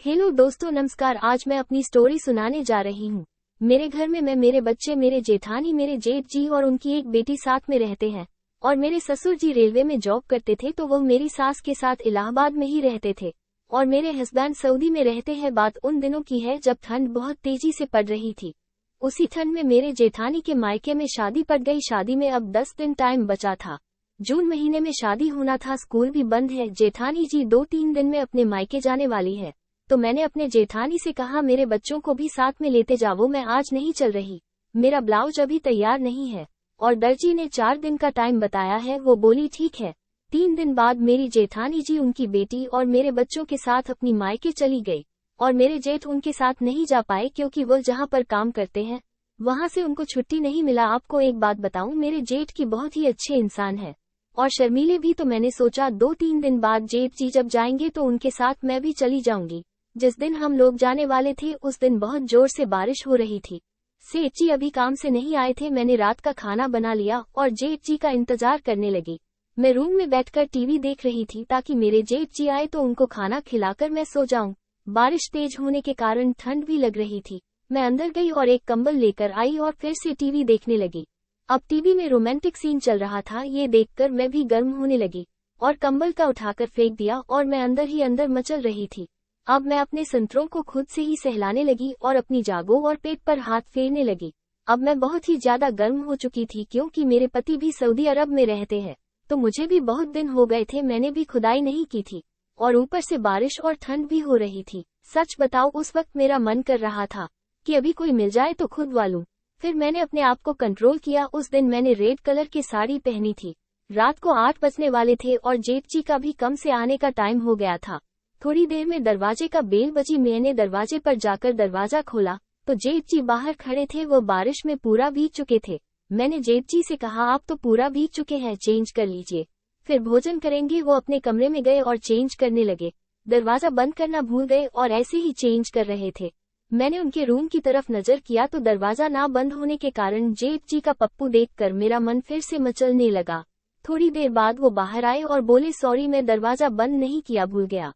Hello दोस्तों, नमस्कार। आज मैं अपनी स्टोरी सुनाने जा रही हूँ। मेरे घर में मैं, मेरे बच्चे, मेरे जेठानी, मेरे जेठ जी और उनकी एक बेटी साथ में रहते हैं। और मेरे ससुर जी रेलवे में जॉब करते थे, तो वो मेरी सास के साथ इलाहाबाद में ही रहते थे। और मेरे हस्बैंड सऊदी में रहते हैं। बात उन दिनों की है जब ठंड बहुत तेजी से पड़ रही थी। उसी ठंड में मेरे जेठानी के मायके में शादी पड़ गई। शादी में अब 10 दिन टाइम बचा था। जून महीने में शादी होना था। स्कूल भी बंद है। जेठानी जी 2-3 दिन में अपने मायके जाने वाली है। तो मैंने अपने जेठानी से कहा, मेरे बच्चों को भी साथ में लेते जाओ, मैं आज नहीं चल रही, मेरा ब्लाउज अभी तैयार नहीं है। और दर्जी ने 4 दिन का टाइम बताया है। वो बोली ठीक है। 3 दिन बाद मेरी जेठानी जी उनकी बेटी और मेरे बच्चों के साथ अपनी मायके चली गई। और मेरे जेठ उनके साथ नहीं जा पाए, क्योंकि वो जहाँ पर काम करते हैं वहाँ से उनको छुट्टी नहीं मिला। आपको एक बात बताऊं, मेरे जेठ की बहुत ही अच्छे इंसान है और शर्मीले भी। तो मैंने सोचा 2-3 दिन बाद जेठ जी जब जाएंगे तो उनके साथ मैं भी चली जाऊंगी। जिस दिन हम लोग जाने वाले थे उस दिन बहुत जोर से बारिश हो रही थी। सेठ जी अभी काम से नहीं आए थे। मैंने रात का खाना बना लिया और जेठ जी का इंतजार करने लगी। मैं रूम में बैठकर टीवी देख रही थी ताकि मेरे जेठ जी आए तो उनको खाना खिलाकर मैं सो जाऊं। बारिश तेज होने के कारण ठंड भी लग रही थी। मैं अंदर गई और एक कंबल लेकर आई और फिर से टीवी देखने लगी। अब टीवी में रोमांटिक सीन चल रहा था। ये देखकर मैं भी गर्म होने लगी और कंबल का उठाकर फेंक दिया और मैं अंदर ही अंदर मचल रही थी। अब मैं अपने संतरों को खुद से ही सहलाने लगी और अपनी जागों और पेट पर हाथ फेरने लगी। अब मैं बहुत ही ज्यादा गर्म हो चुकी थी, क्योंकि मेरे पति भी सऊदी अरब में रहते हैं, तो मुझे भी बहुत दिन हो गए थे मैंने भी खुदाई नहीं की थी। और ऊपर से बारिश और ठंड भी हो रही थी। सच बताओ, उस वक्त मेरा मन कर रहा था कि अभी कोई मिल जाए तो खुद वालूं। फिर मैंने अपने आप को कंट्रोल किया। उस दिन मैंने रेड कलर की साड़ी पहनी थी। रात को 8 बजने वाले थे और जेठ जी का भी कम से आने का टाइम हो गया था। थोड़ी देर में दरवाजे का बेल बजी। मैंने दरवाजे पर जाकर दरवाजा खोला तो जेठ जी बाहर खड़े थे। वो बारिश में पूरा भीग चुके थे। मैंने जेठ जी से कहा, आप तो पूरा भीग चुके हैं, चेंज कर लीजिए, फिर भोजन करेंगे। वो अपने कमरे में गए और चेंज करने लगे। दरवाजा बंद करना भूल गए और ऐसे ही चेंज कर रहे थे। मैंने उनके रूम की तरफ नजर किया तो दरवाजा ना बंद होने के कारण जेठ जी का पप्पू देखकर मेरा मन फिर से मचलने लगा। थोड़ी देर बाद वो बाहर आए और बोले, सॉरी, मैं दरवाजा बंद नहीं किया, भूल गया।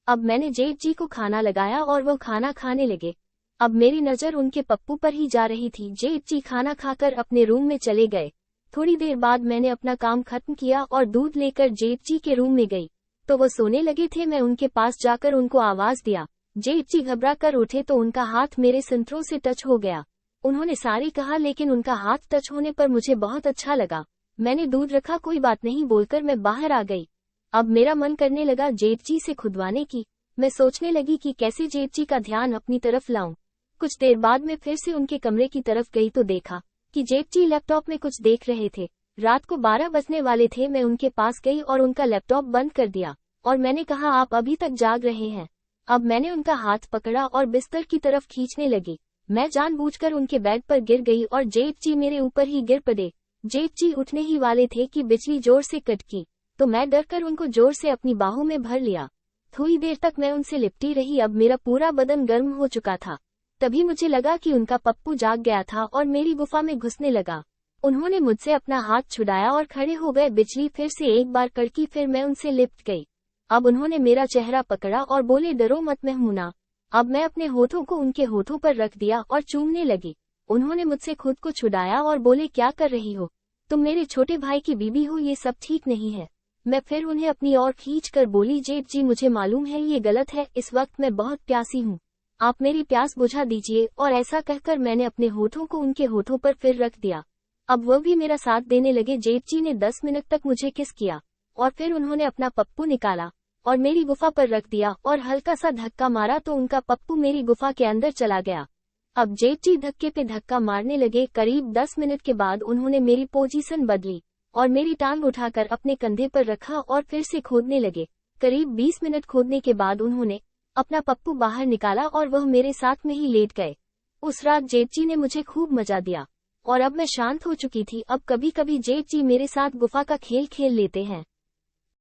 अब मैंने जेठ जी को खाना लगाया और वो खाना खाने लगे। अब मेरी नजर उनके पप्पू पर ही जा रही थी। जेठ जी खाना खाकर अपने रूम में चले गए। थोड़ी देर बाद मैंने अपना काम खत्म किया और दूध लेकर जेठ जी के रूम में गई तो वो सोने लगे थे। मैं उनके पास जाकर उनको आवाज दिया। जेठ जी घबरा कर उठे तो उनका हाथ मेरे संतरों से टच हो गया। उन्होंने सारी कहा, लेकिन उनका हाथ टच होने पर मुझे बहुत अच्छा लगा। मैंने दूध रखा, कोई बात नहीं बोलकर मैं बाहर आ गई। अब मेरा मन करने लगा जेठ जी से खुदवाने की। मैं सोचने लगी कि कैसे जेठ जी का ध्यान अपनी तरफ लाऊं। कुछ देर बाद मैं फिर से उनके कमरे की तरफ गई तो देखा कि जेठ जी लैपटॉप में कुछ देख रहे थे। रात को 12 बजने वाले थे। मैं उनके पास गई और उनका लैपटॉप बंद कर दिया और मैंने कहा, आप अभी तक जाग रहे हैं। अब मैंने उनका हाथ पकड़ा और बिस्तर की तरफ खींचने लगी। मैं जानबूझकर उनके बेड पर गिर गई और जेठ जी मेरे ऊपर ही गिर पड़े। जेठ जी उठने ही वाले थे कि बिजली जोर से कटकी, तो मैं डरकर उनको जोर से अपनी बाहों में भर लिया। थोड़ी देर तक मैं उनसे लिपटी रही। अब मेरा पूरा बदन गर्म हो चुका था। तभी मुझे लगा कि उनका पप्पू जाग गया था और मेरी गुफा में घुसने लगा। उन्होंने मुझसे अपना हाथ छुड़ाया और खड़े हो गए। बिजली फिर से एक बार कड़की, फिर मैं उनसे लिपट गई। अब उन्होंने मेरा चेहरा पकड़ा और बोले, डरो मत, मैं हूं ना। अब मैं अपने होठों को उनके होठों पर रख दिया और चूमने लगी। उन्होंने मुझसे खुद को छुड़ाया और बोले, क्या कर रही हो, तुम मेरे छोटे भाई की बीवी हो, ये सब ठीक नहीं है। मैं फिर उन्हें अपनी ओर खींचकर बोली, जेठ जी मुझे मालूम है ये गलत है, इस वक्त मैं बहुत प्यासी हूँ, आप मेरी प्यास बुझा दीजिए। और ऐसा कहकर मैंने अपने होठों को उनके होठों पर फिर रख दिया। अब वो भी मेरा साथ देने लगे। जेठ जी ने 10 मिनट तक मुझे किस किया और फिर उन्होंने अपना पप्पू निकाला और मेरी गुफा पर रख दिया और हल्का सा धक्का मारा तो उनका पप्पू मेरी गुफा के अंदर चला गया। अब जेठ जी धक्के पे धक्का मारने लगे। करीब 10 मिनट के बाद उन्होंने मेरी पोजीशन बदली और मेरी टांग उठाकर अपने कंधे पर रखा और फिर से खोदने लगे। करीब 20 मिनट खोदने के बाद उन्होंने अपना पप्पू बाहर निकाला और वह मेरे साथ में ही लेट गए। उस रात जेठ जी ने मुझे खूब मजा दिया और अब मैं शांत हो चुकी थी। अब कभी कभी जेठ जी मेरे साथ गुफा का खेल खेल लेते हैं।